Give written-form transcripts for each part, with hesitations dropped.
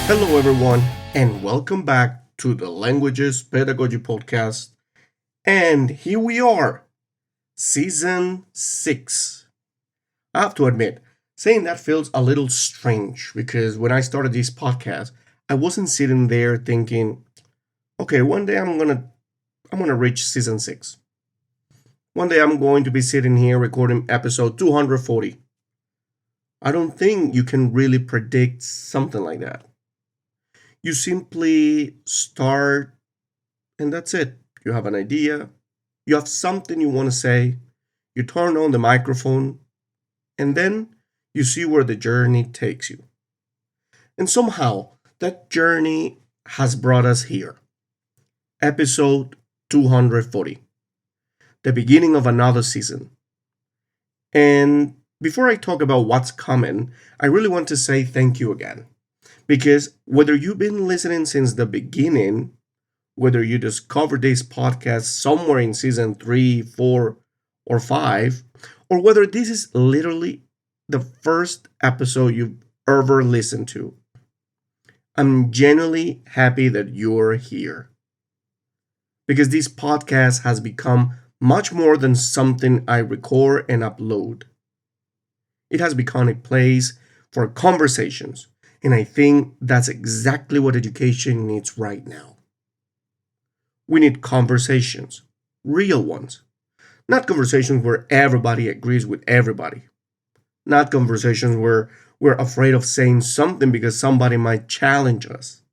Hello, everyone, and welcome back to the Languages Pedagogy Podcast. And here we are, Season 6. I have to admit, saying that feels a little strange because when I started this podcast, I wasn't sitting there thinking, okay, one day I'm gonna reach Season 6. One day I'm going to be sitting here recording episode 240. I don't think you can really predict something like that. You simply start, and that's it. You have an idea, you have something you want to say, you turn on the microphone, and then you see where the journey takes you. And somehow, that journey has brought us here. Episode 240, the beginning of another season. And before I talk about what's coming, I really want to say thank you again. Because whether you've been listening since the beginning, whether you discovered this podcast somewhere in season 3, 4, or 5, or whether this is literally the first episode you've ever listened to, I'm genuinely happy that you're here. Because this podcast has become much more than something I record and upload. It has become a place for conversations, and I think that's exactly what education needs right now. We need conversations, real ones. Not conversations where everybody agrees with everybody. Not conversations where we're afraid of saying something because somebody might challenge us.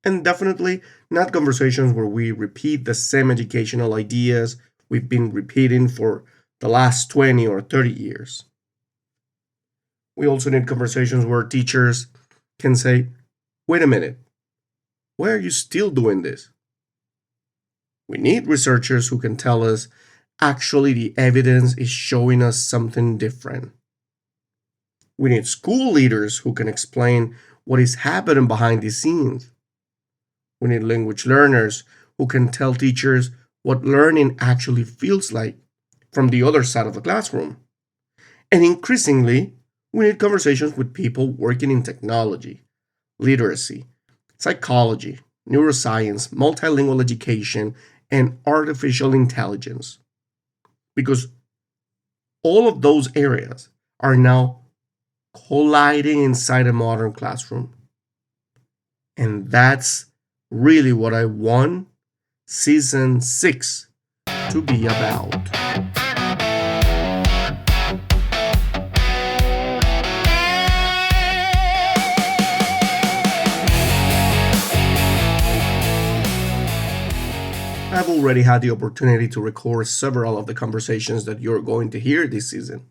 And definitely not conversations where we repeat the same educational ideas we've been repeating for the last 20 or 30 years. We also need conversations where teachers can say, wait a minute, why are you still doing this? We need researchers who can tell us, actually, the evidence is showing us something different. We need school leaders who can explain what is happening behind the scenes. We need language learners who can tell teachers what learning actually feels like from the other side of the classroom. And increasingly, we need conversations with people working in technology, literacy, psychology, neuroscience, multilingual education, and artificial intelligence. Because all of those areas are now colliding inside a modern classroom. And that's really what I want Season 6 to be about. I've already had the opportunity to record several of the conversations that you're going to hear this season.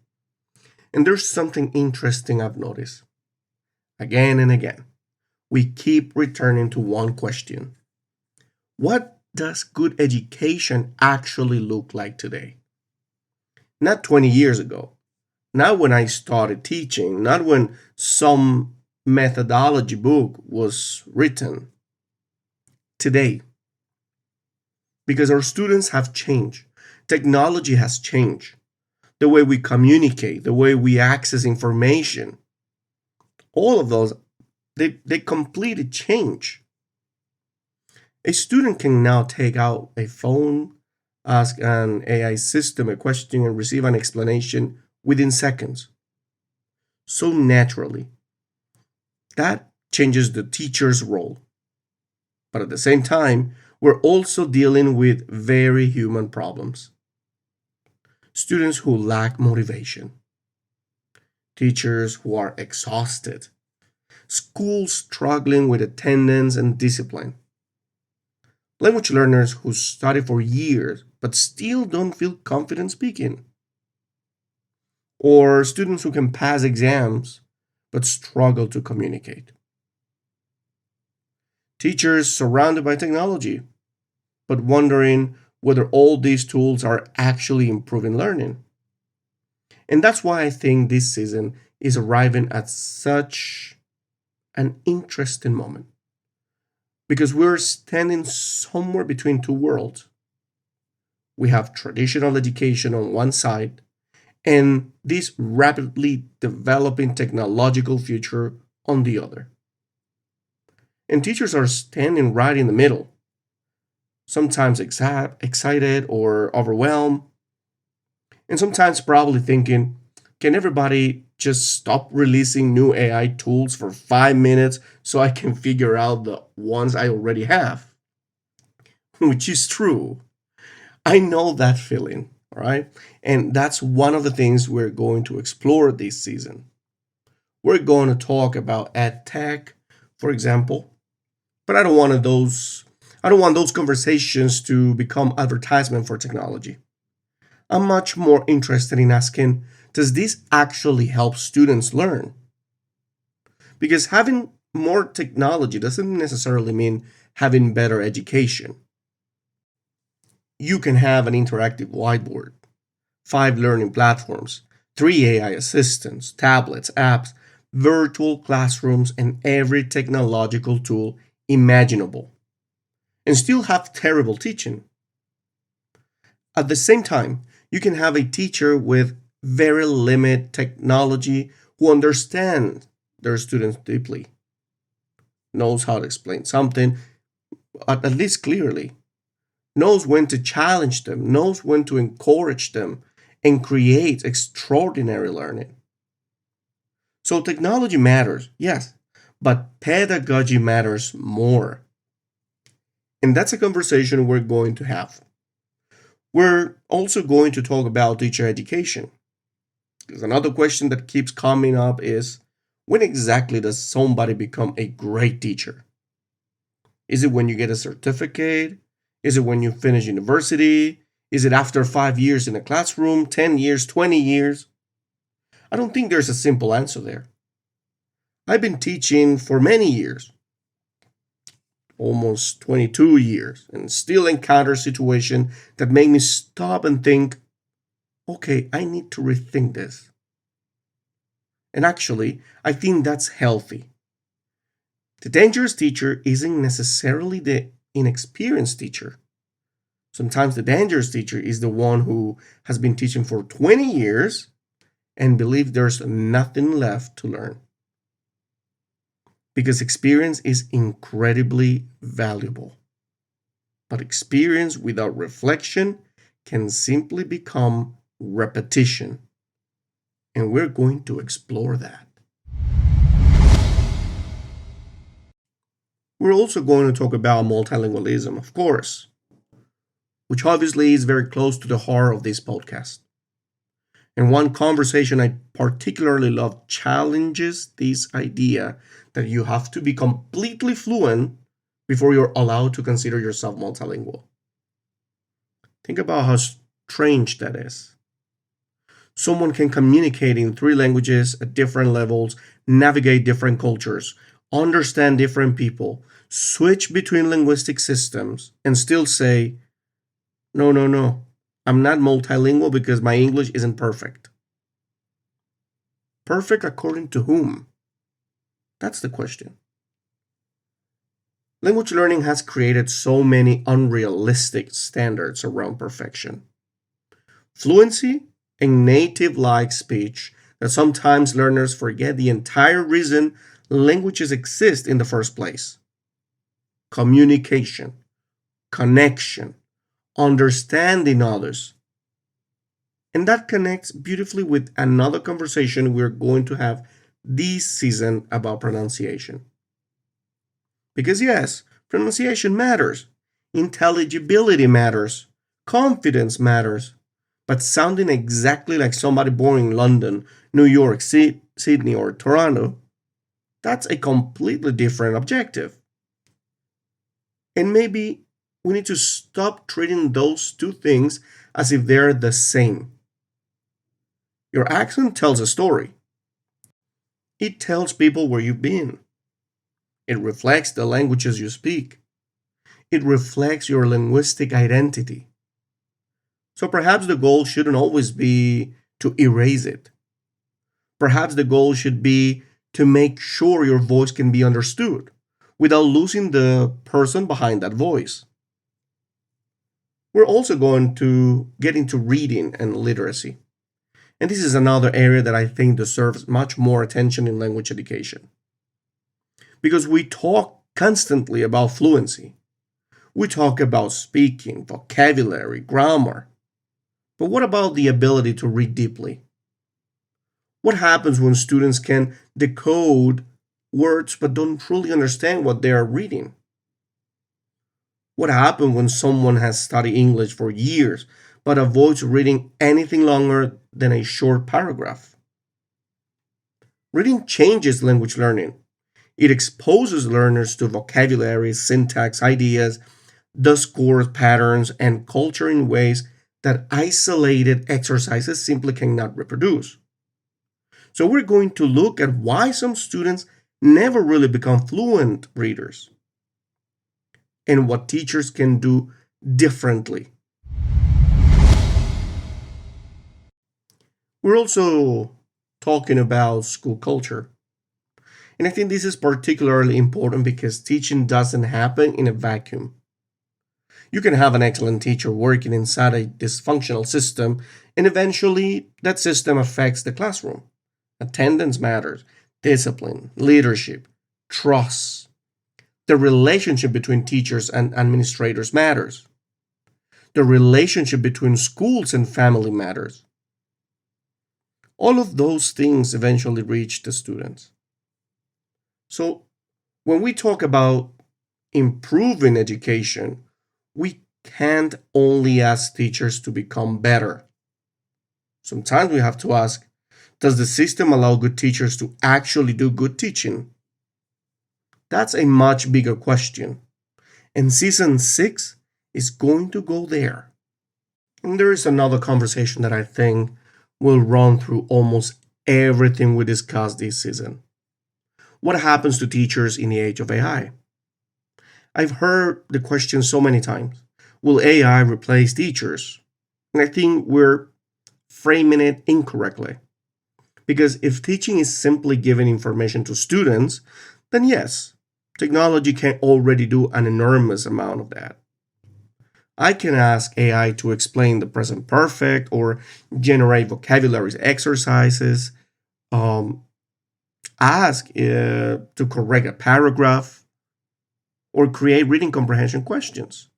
And there's something interesting I've noticed. Again and again, we keep returning to one question. What does good education actually look like today? Not 20 years ago, not when I started teaching, not when some methodology book was written. Today, because our students have changed. Technology has changed. The way we communicate, the way we access information, all of those, they completely change. A student can now take out a phone, ask an AI system a question, and receive an explanation within seconds. So naturally. That changes the teacher's role. But at the same time, we're also dealing with very human problems. Students who lack motivation, teachers who are exhausted, schools struggling with attendance and discipline, language learners who study for years but still don't feel confident speaking, or students who can pass exams but struggle to communicate. Teachers surrounded by technology, but wondering whether all these tools are actually improving learning. And that's why I think this season is arriving at such an interesting moment. Because we're standing somewhere between two worlds. We have traditional education on one side and this rapidly developing technological future on the other. And teachers are standing right in the middle, sometimes excited or overwhelmed, and sometimes probably thinking, can everybody just stop releasing new AI tools for 5 minutes so I can figure out the ones I already have? Which is true. I know that feeling, all right? And that's one of the things we're going to explore this season. We're going to talk about EdTech, for example, but I don't want those conversations to become advertisement for technology. I'm much more interested in asking, does this actually help students learn? Because having more technology doesn't necessarily mean having better education. You can have an interactive whiteboard, 5 learning platforms, 3 AI assistants, tablets, apps, virtual classrooms, and every technological tool imaginable, and still have terrible teaching. At the same time, you can have a teacher with very limited technology who understands their students deeply, knows how to explain something, at least clearly, knows when to challenge them, knows when to encourage them, and create extraordinary learning. So technology matters, yes, but pedagogy matters more. And that's a conversation we're going to have. We're also going to talk about teacher education. Because another question that keeps coming up is, when exactly does somebody become a great teacher? Is it when you get a certificate? Is it when you finish university? Is it after 5 years in a classroom, 10 years, 20 years? I don't think there's a simple answer there. I've been teaching for many years, almost 22 years, and still encounter situations that make me stop and think, okay, I need to rethink this. And actually, I think that's healthy. The dangerous teacher isn't necessarily the inexperienced teacher. Sometimes the dangerous teacher is the one who has been teaching for 20 years and believes there's nothing left to learn. Because experience is incredibly valuable. But experience without reflection can simply become repetition. And we're going to explore that. We're also going to talk about multilingualism, of course, which obviously is very close to the heart of this podcast. And one conversation I particularly love challenges this idea that you have to be completely fluent before you're allowed to consider yourself multilingual. Think about how strange that is. Someone can communicate in 3 languages at different levels, navigate different cultures, understand different people, switch between linguistic systems, and still say, no, no, no, I'm not multilingual because my English isn't perfect. Perfect according to whom? That's the question. Language learning has created so many unrealistic standards around perfection. Fluency and native like speech that sometimes learners forget the entire reason languages exist in the first place. Communication, connection, understanding others. And that connects beautifully with another conversation we're going to have this season about pronunciation. Because, yes, pronunciation matters, intelligibility matters, confidence matters, but sounding exactly like somebody born in London, New York, Sydney, or Toronto, that's a completely different objective. And maybe we need to stop treating those two things as if they're the same. Your accent tells a story. It tells people where you've been. It reflects the languages you speak. It reflects your linguistic identity. So perhaps the goal shouldn't always be to erase it. Perhaps the goal should be to make sure your voice can be understood without losing the person behind that voice. We're also going to get into reading and literacy. And this is another area that I think deserves much more attention in language education. Because we talk constantly about fluency. We talk about speaking, vocabulary, grammar. But what about the ability to read deeply? What happens when students can decode words but don't truly understand what they are reading? What happens when someone has studied English for years but avoids reading anything longer than a short paragraph? Reading changes language learning. It exposes learners to vocabulary, syntax, ideas, discourse patterns, and culture in ways that isolated exercises simply cannot reproduce. So, we're going to look at why some students never really become fluent readers and what teachers can do differently. We're also talking about school culture. And I think this is particularly important because teaching doesn't happen in a vacuum. You can have an excellent teacher working inside a dysfunctional system, and eventually that system affects the classroom. Attendance matters, discipline, leadership, trust. The relationship between teachers and administrators matters. The relationship between schools and family matters. All of those things eventually reach the students. So, when we talk about improving education, we can't only ask teachers to become better. Sometimes we have to ask, does the system allow good teachers to actually do good teaching? That's a much bigger question. And season 6 is going to go there. And there is another conversation that I think will run through almost everything we discussed this season. What happens to teachers in the age of AI? I've heard the question so many times. Will AI replace teachers? And I think we're framing it incorrectly. Because if teaching is simply giving information to students, then yes, technology can already do an enormous amount of that. I can ask AI to explain the present perfect or generate vocabulary exercises, um, ask to correct a paragraph, or create reading comprehension questions.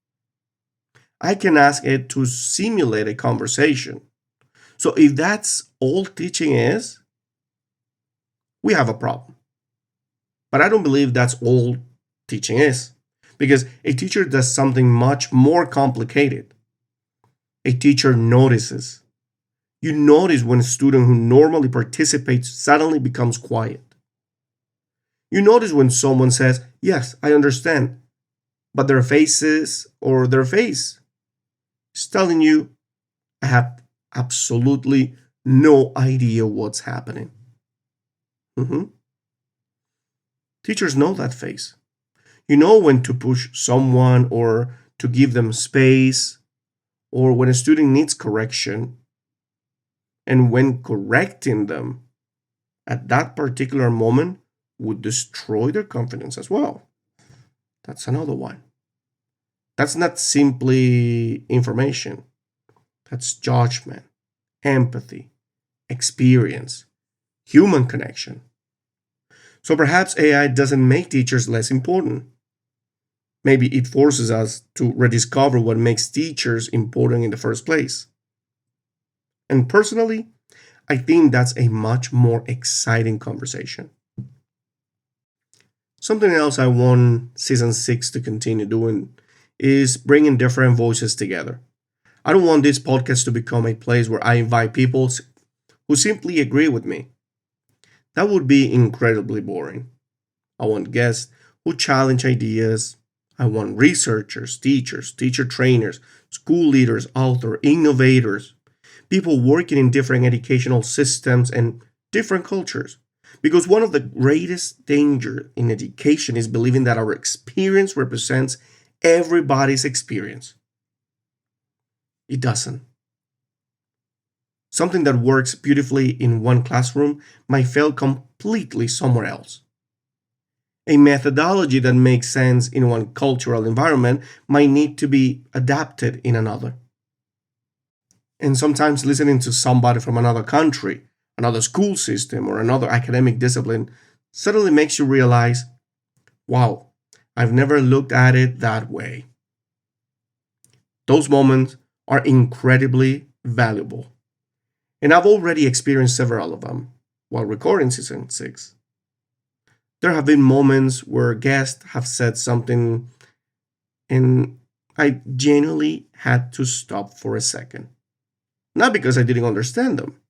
I can ask it to simulate a conversation. So if that's all teaching is, we have a problem. But I don't believe that's all teaching is, because a teacher does something much more complicated. A teacher notices. You notice when a student who normally participates suddenly becomes quiet. You notice when someone says, "Yes, I understand," but their faces or their face is telling you, "I have absolutely no idea what's happening." Mhm. Teachers know that face. You know when to push someone or to give them space, or when a student needs correction, and when correcting them at that particular moment would destroy their confidence as well. That's another one. That's not simply information, that's judgment, empathy, experience, human connection. So perhaps AI doesn't make teachers less important. Maybe it forces us to rediscover what makes teachers important in the first place. And personally, I think that's a much more exciting conversation. Something else I want season 6 to continue doing is bringing different voices together. I don't want this podcast to become a place where I invite people who simply agree with me. That would be incredibly boring. I want guests who challenge ideas. I want researchers, teachers, teacher trainers, school leaders, authors, innovators, people working in different educational systems and different cultures. Because one of the greatest dangers in education is believing that our experience represents everybody's experience. It doesn't. Something that works beautifully in one classroom might fail completely somewhere else. A methodology that makes sense in one cultural environment might need to be adapted in another. And sometimes listening to somebody from another country, another school system, or another academic discipline suddenly makes you realize, wow, I've never looked at it that way. Those moments are incredibly valuable, and I've already experienced several of them while recording season 6. There have been moments where guests have said something and I genuinely had to stop for a second. Not because I didn't understand them,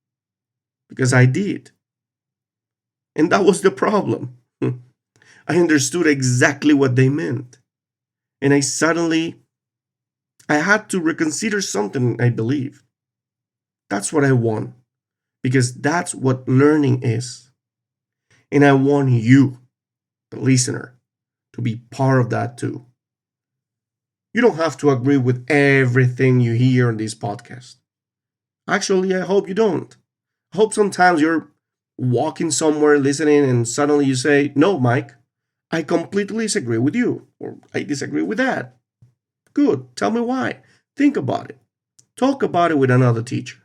because I did. And that was the problem. I understood exactly what they meant. And I had to reconsider something I believed. That's what I want, because that's what learning is. And I want you, the listener, to be part of that too. You don't have to agree with everything you hear on this podcast. Actually, I hope you don't. I hope sometimes you're walking somewhere listening and suddenly you say, "No, Mike, I completely disagree with you," or "I disagree with that." Good, tell me why. Think about it. Talk about it with another teacher.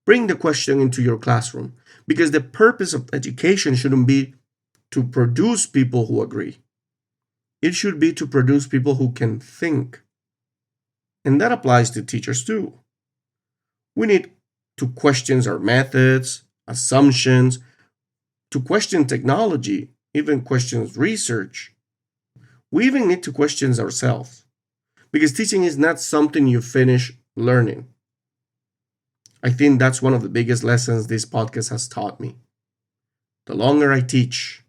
Bring the question into your classroom because the purpose of education shouldn't be to produce people who agree. It should be to produce people who can think. And that applies to teachers too. We need to question our methods, assumptions, to question technology, even question research. We even need to question ourselves because teaching is not something you finish learning. I think that's one of the biggest lessons this podcast has taught me. The longer I teach,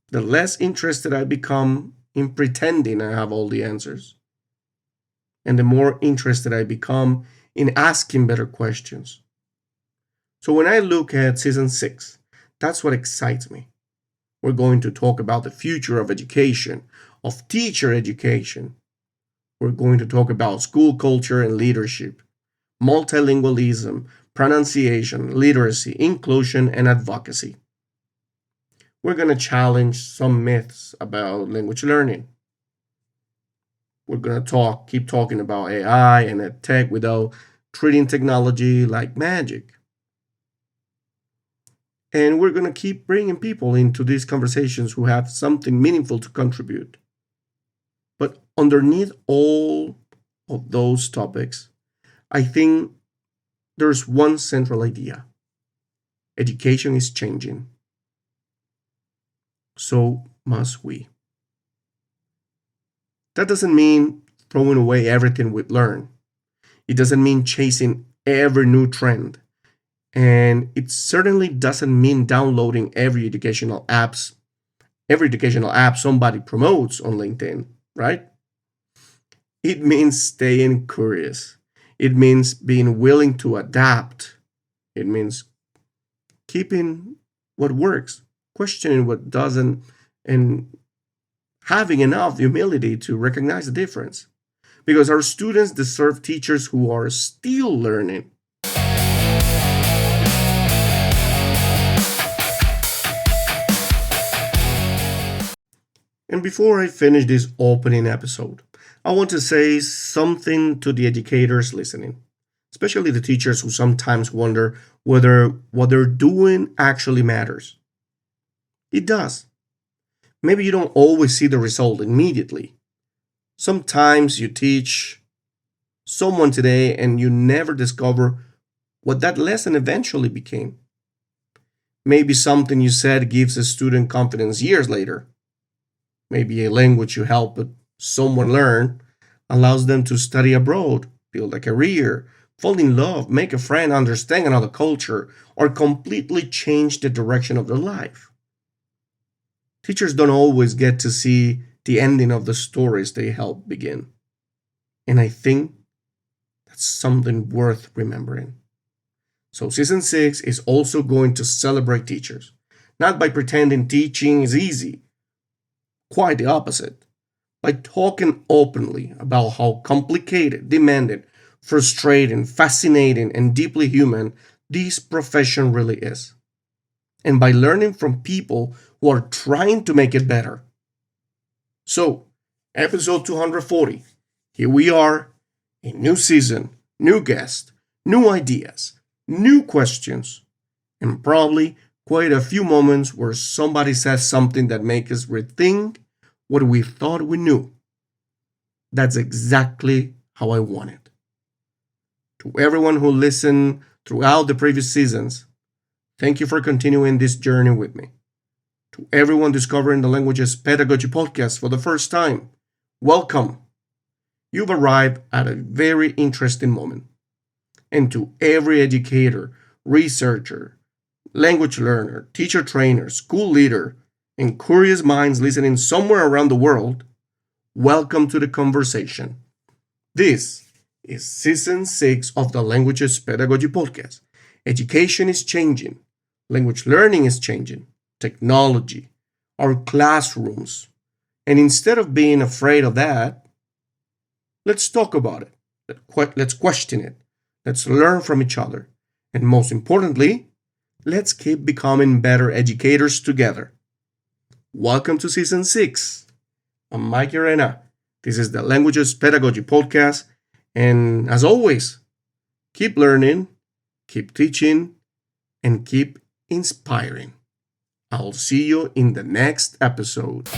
the less interested I become in pretending I have all the answers, and the more interested I become in asking better questions. So when I look at season 6, that's what excites me. We're going to talk about the future of education, of teacher education. We're going to talk about school culture and leadership, multilingualism, pronunciation, literacy, inclusion, and advocacy. We're going to challenge some myths about language learning. We're going to keep talking about AI and EdTech without treating technology like magic. And we're going to keep bringing people into these conversations who have something meaningful to contribute. But underneath all of those topics, I think there's one central idea. Education is changing. So must we. That doesn't mean throwing away everything we've learned. It doesn't mean chasing every new trend. And it certainly doesn't mean downloading every educational app somebody promotes on LinkedIn, right? It means staying curious. It means being willing to adapt. It means keeping what works, questioning what doesn't, and having enough humility to recognize the difference. Because our students deserve teachers who are still learning. And before I finish this opening episode, I want to say something to the educators listening, especially the teachers who sometimes wonder whether what they're doing actually matters. It does. Maybe you don't always see the result immediately. Sometimes you teach someone today and you never discover what that lesson eventually became. Maybe something you said gives a student confidence years later. Maybe a language you help someone learn allows them to study abroad, build a career, fall in love, make a friend, understand another culture, or completely change the direction of their life. Teachers don't always get to see the ending of the stories they help begin. And I think that's something worth remembering. So, season 6 is also going to celebrate teachers, not by pretending teaching is easy. Quite the opposite. By talking openly about how complicated, demanding, frustrating, fascinating, and deeply human this profession really is. And by learning from people who are trying to make it better. So, episode 240. Here we are, a new season, new guests, new ideas, new questions, and probably quite a few moments where somebody says something that makes us rethink what we thought we knew. That's exactly how I want it. To everyone who listened throughout the previous seasons, thank you for continuing this journey with me. To everyone discovering the Languages Pedagogy Podcast for the first time, welcome. You've arrived at a very interesting moment. And to every educator, researcher, language learner, teacher trainer, school leader, and curious minds listening somewhere around the world, welcome to the conversation. This is Season 6 of the Languages Pedagogy Podcast. Education is changing. Language learning is changing. Technology, our classrooms. And instead of being afraid of that, let's talk about it. Let's question it. Let's learn from each other. And most importantly, let's keep becoming better educators together. Welcome to Season 6. I'm Mike Llerena. This is the Languages Pedagogy Podcast. And as always, keep learning, keep teaching, and keep inspiring. I'll see you in the next episode.